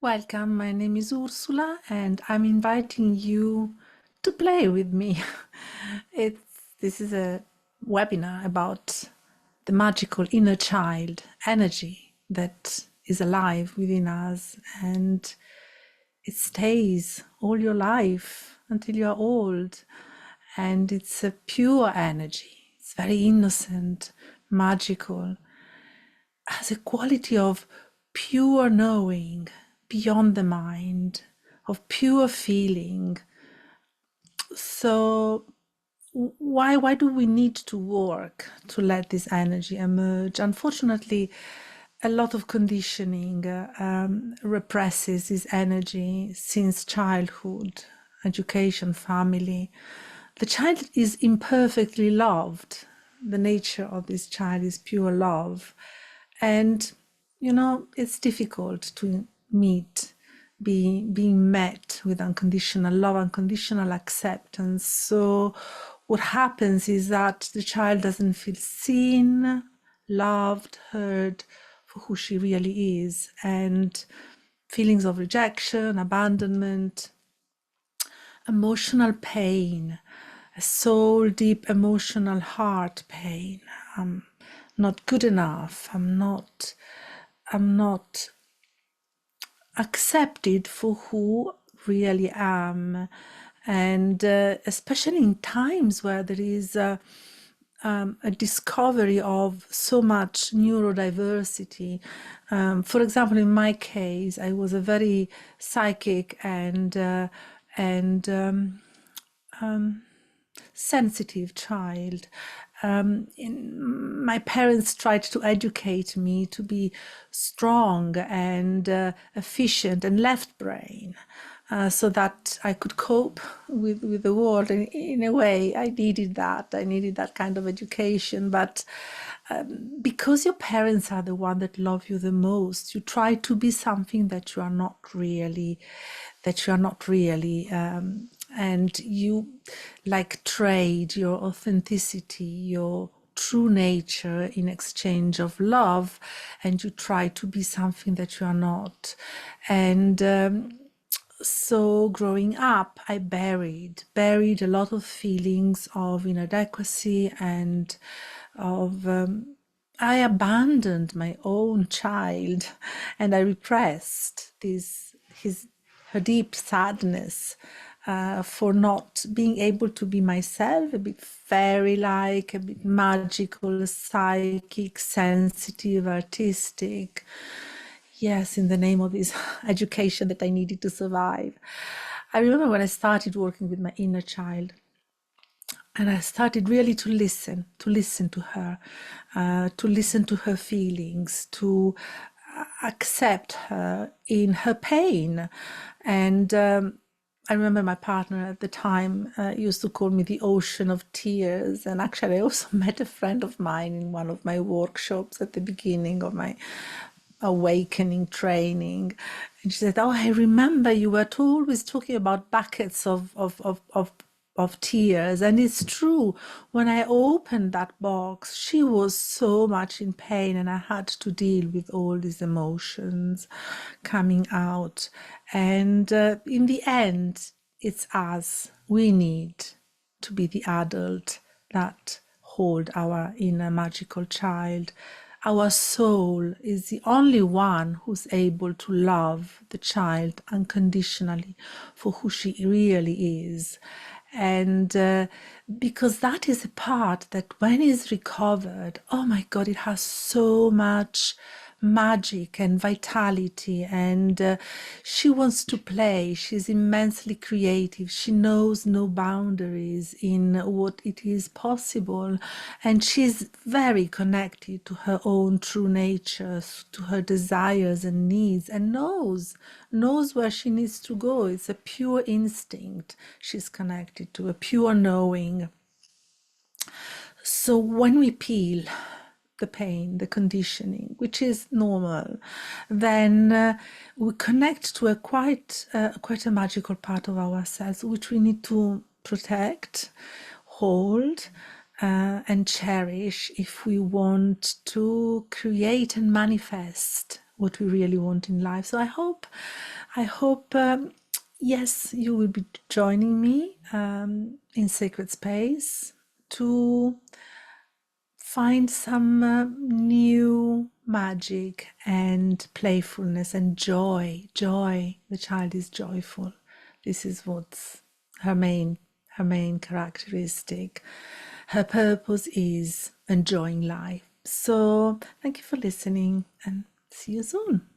Welcome, my name is Ursula, and I'm inviting you to play with me. It's, this is a webinar about the magical inner child energy that is alive within us, and it stays all your life until you're old. And it's a pure energy, it's very innocent, magical, has a quality of pure knowing beyond the mind, of pure feeling. So why do we need to work to let this energy emerge? Unfortunately, a lot of conditioning represses this energy since childhood, education, family. The child is imperfectly loved. The nature of this child is pure love. And, it's difficult to meet, being met with unconditional love, unconditional acceptance. So what happens is that the child doesn't feel seen, loved, heard for who she really is. And feelings of rejection, abandonment, emotional pain, a soul deep emotional heart pain. I'm not good enough. I'm not accepted for who really am. And especially in times where there is a discovery of so much neurodiversity. For example, in my case, I was a very psychic and sensitive child. My parents tried to educate me to be strong and efficient and left brain, so that I could cope with the world. And in a way, I needed that. I needed that kind of education. But because your parents are the one that love you the most, you try to be something that you are not really, and you like trade your authenticity, your true nature in exchange of love, and you try to be something that you are not. And so growing up, I buried a lot of feelings of inadequacy and of I abandoned my own child, and I repressed her deep sadness for not being able to be myself, a bit fairy-like, a bit magical, psychic, sensitive, artistic. Yes, in the name of this education that I needed to survive. I remember when I started working with my inner child, and I started really to listen to her, to listen to her feelings, to accept her in her pain. And I remember my partner at the time used to call me the ocean of tears. And actually, I also met a friend of mine in one of my workshops at the beginning of my awakening training. And she said, "Oh, I remember you were always talking about buckets of tears." And it's true. When I opened that box, she was so much in pain, and I had to deal with all these emotions coming out. And in the end, it's us. We need to be the adult that hold our inner magical child. Our soul is the only one who's able to love the child unconditionally for who she really is. And because that is a part that when it's recovered, oh my God, it has so much magic and vitality. And she wants to play. She's immensely creative. She knows no boundaries in what it is possible. And she's very connected to her own true nature, to her desires and needs, and knows where she needs to go. It's a pure instinct she's connected to, a pure knowing. So when we peel the pain, the conditioning, which is normal, then we connect to a quite a magical part of ourselves, which we need to protect, hold, and cherish if we want to create and manifest what we really want in life. So I hope, yes, you will be joining me in Sacred Space to find some new magic and playfulness and joy. The child is joyful. This is what's her main characteristic. Her purpose is enjoying life. So thank you for listening and see you soon.